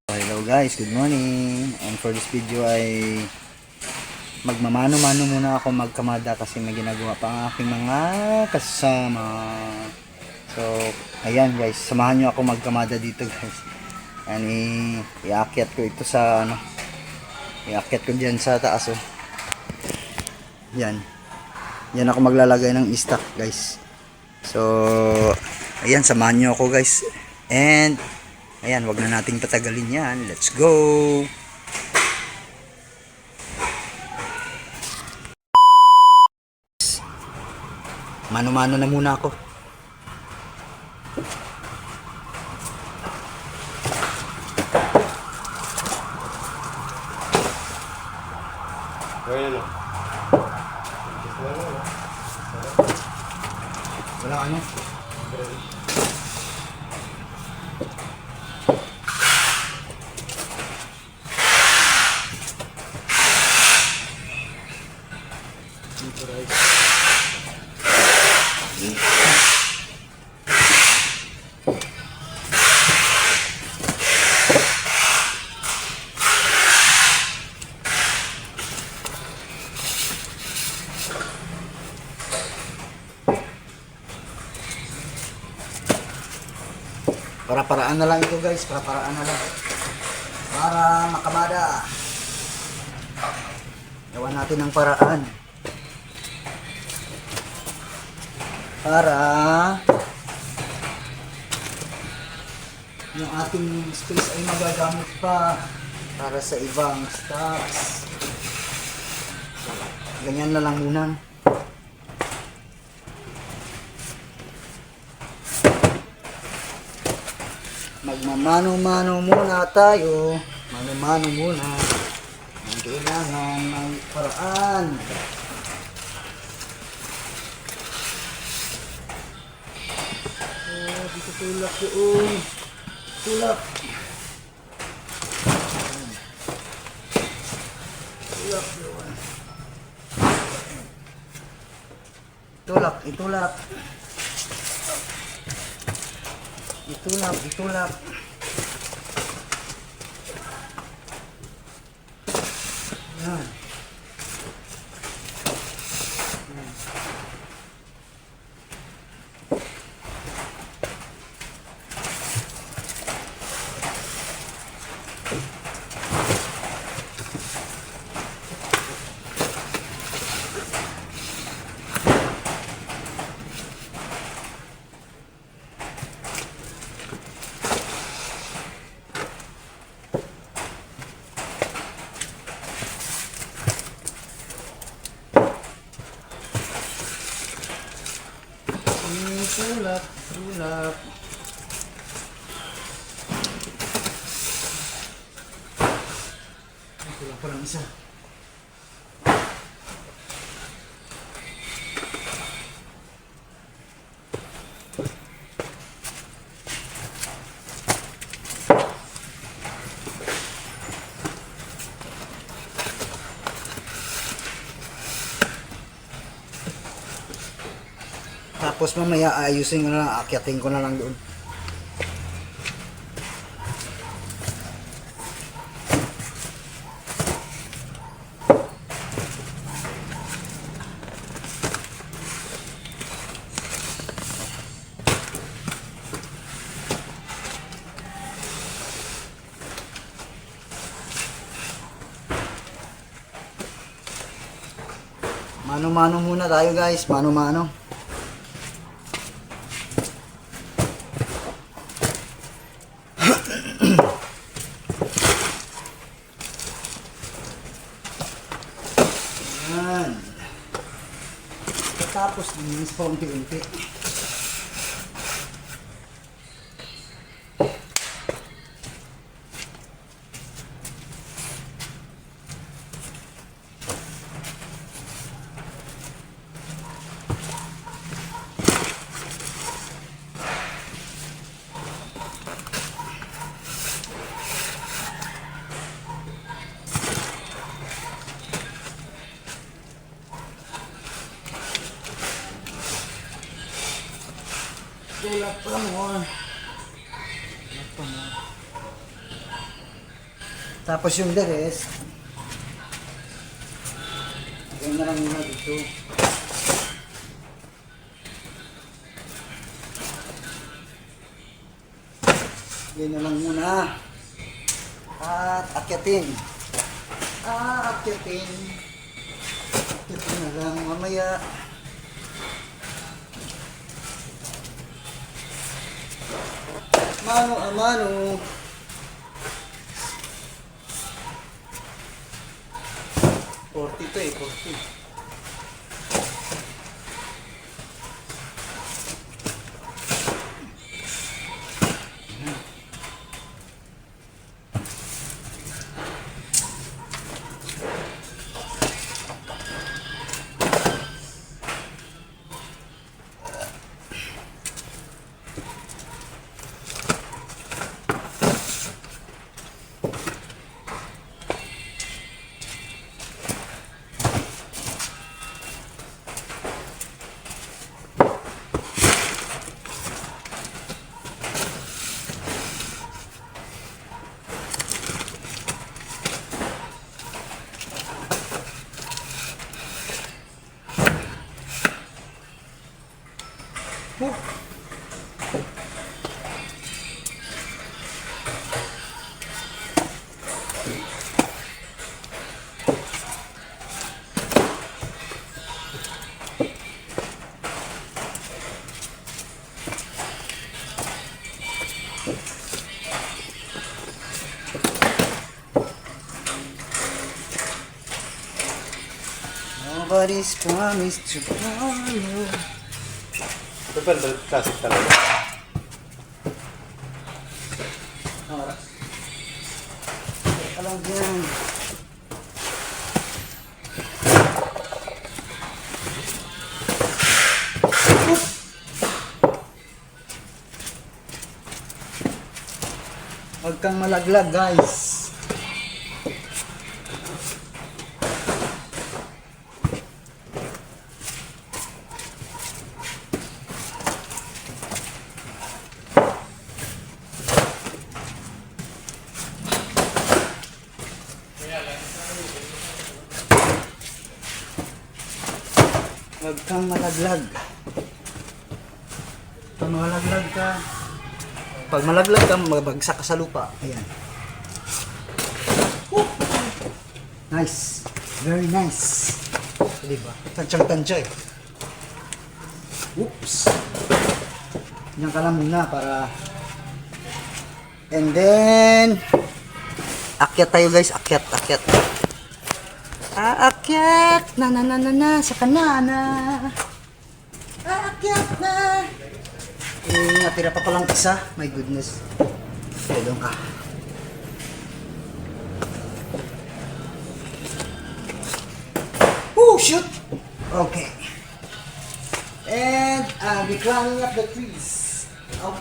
Hello guys, good morning. And for this video ay magmamano-mano muna ako magkamada kasi may ginagawa pa ang aking mga kasama. So, ayan guys, samahan nyo ako magkamada dito guys. And iakyat ko ito sa iakyat ko dyan sa taas oh. Yan. Yan ako maglalagay ng stock guys. So, ayan, samahan nyo ako guys. And ayan, wag na nating patagalin yan. Let's go! Mano-mano na muna ako. Wala ano? Para-paraan na lang ito guys, para-paraan na lang. Para makamada. Gawan natin ng paraan. Para yung ating space ay magagamit pa para sa ibang stocks. Ganyan na lang muna. Magmamano-mano muna tayo. Mano-mano muna. Ang kailangan ng paraan. Oh, dito tulak doon. Tulak. Tulak doon. Tulak, itulak. Itulak, itulak. Yan. Tulak, tulak. Tulak pa lang isa. Tapos mamaya ayusin ko na lang, akyatin ko na lang doon. Mano-mano muna tayo guys, mano-mano. Yan. Tapos linis pa unti-unti. Tulak pa more. Tulak pa more. Tapos yung the rest, lagyan na lang muna dito. Lagyan na lang muna. At akyatin. Akyatin. Akyatin na lang mamaya. Mano a mano. Forty to 40. Nobody's promised tomorrow. Super classic talaga. Oras. Alam yan. Huwag kang malaglag, guys. Huwag kang malaglag. Pag malaglag ka, mabagsak ka sa lupa. Ayan. Woo! Nice. Very nice. Diba? Tansyang-tansya eh. Oops. Diyan ka lang muna para... And then... Akyat tayo guys. Akyat. Aakyat na sa kanana. Aakyat na. Natira pa palang isa. My goodness. Doon ka. Oh, shoot. Okay. And I'll be climbing up the trees. Oh.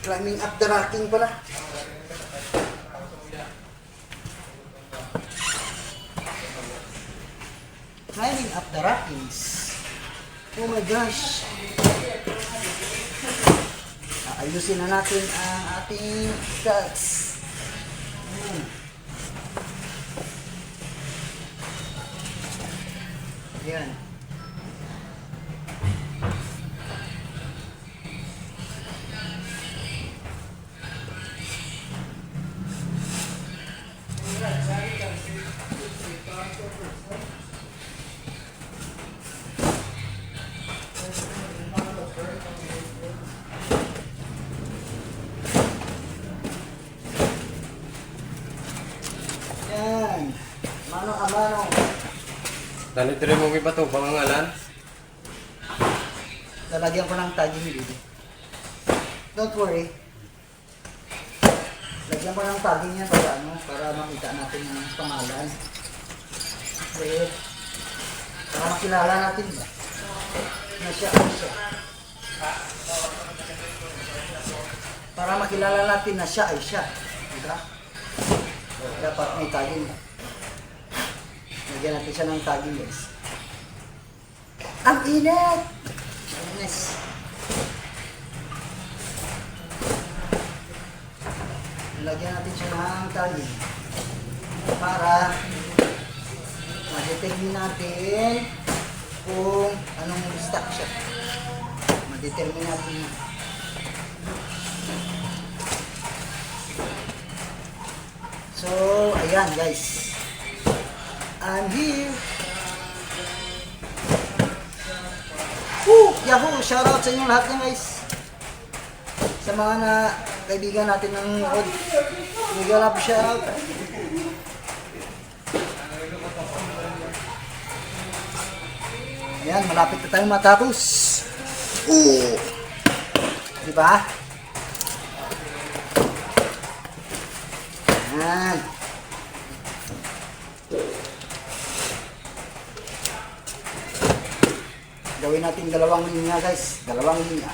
Climbing up the racking pala. Climbing up the rackings. Oh my gosh. Ayusin na natin ang ating guts. Yan. Yan. Mano a mano. Dali dire mo ba ito, pangangalan? Lalagyan ko ng tagging dito. Don't worry. Lagyan ko ng tagging yan para makita natin yung pangalan. Okay. Para makilala natin ba? Na siya. Para makilala natin na siya ay siya. Diba? Dapat may tagging. Lagyan natin siya ng tagging guys. Ang init! Nice. lagyan natin siya ng tali para ma-determine natin kung anong stock siya. Ma-determine natin. So, ayan guys. I'm here. Woo! Yahoo! Shoutout sa inyo lahat na guys. Sa mga kaibigan natin ng Od. Mega love shoutout. Ayan, malapit na tayong matapos. Diba? Ayan. Gawin natin dalawang linya guys. Dalawang linya.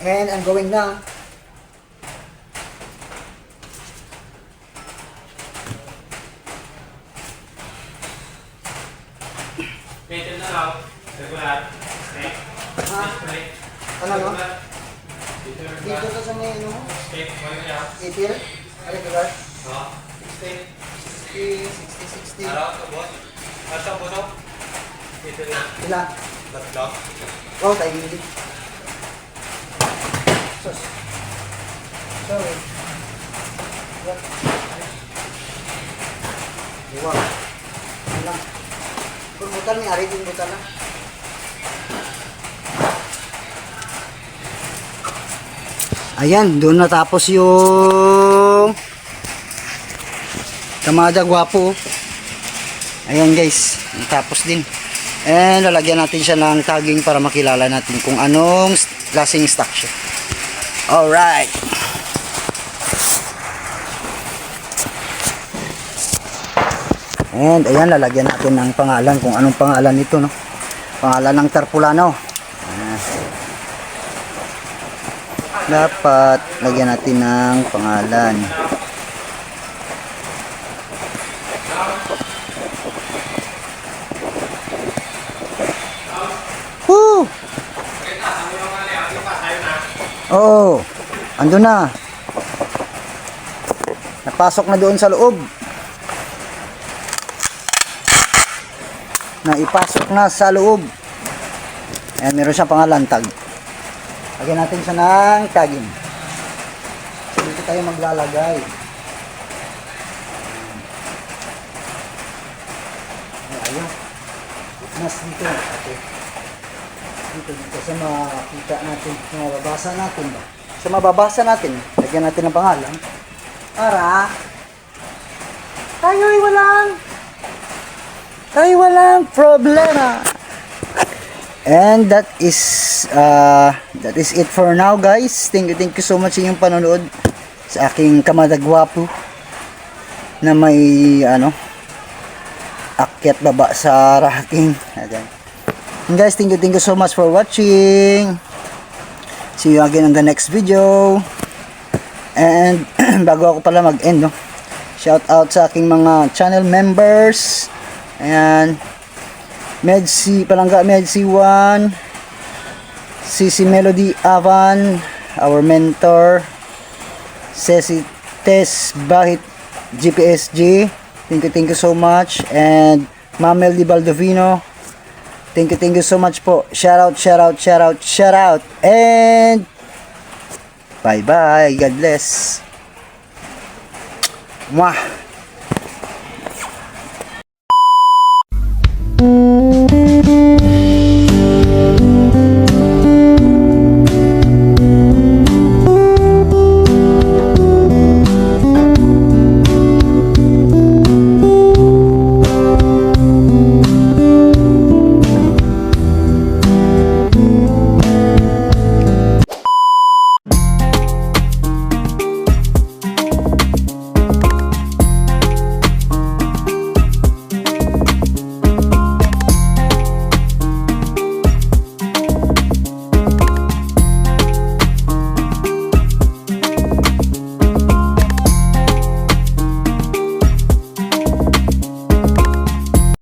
And I'm going now. Peter na lang. Regular. Steak. Ha? Steak. Ano no? Peter Dito ka sa may ano? Steak. Ano yan? Eater? Regular? Oo. Steak. 60, 60, 60. Araw ito, boss. Ito, bono. Peter na. Ilan? Tatlo. Oh, tayo hindi. Sus. Sorry. What? Wow. Ilan? Kung butan ni Ari din butan na. Ayan, doon natapos yung Kamada Gwapo. Ayan guys, natapos din. And lalagyan natin siya ng tagging para makilala natin kung anong klaseng stock siya. Alright. And ayan, lalagyan natin ng pangalan kung anong pangalan nito, no? Pangalan ng Tarpulano. Dapat lagyan natin ng pangalan. Woo! Oh, ando na. Napasok na doon sa loob. Naipasok na sa loob. Ayan, meron siyang pangalan, tag. Lagyan natin siya ng tagging. So, dito tayo maglalagay. Ayun. Mas dito. Okay. Dito sa makita natin, sa mababasa natin ba? Sa mababasa natin, lagyan natin ng pangalan para tayo'y walang problema. And that is it for now guys. Thank you so much sa inyong panonood sa aking Kamada Gwapo na may akyat baba sa raking. Ayan. And guys, thank you so much for watching. See you again on the next video. And bago ako pala mag-end, no, shout out sa aking mga channel members. Ayan, Medsi Palangga, Medsi 1, Sisi Melody Avan, our mentor, Ceci Tess Bahit GPSG, thank you so much. And Mamel Di Baldovino, thank you so much po. Shout out. And bye bye. God bless. Mwah.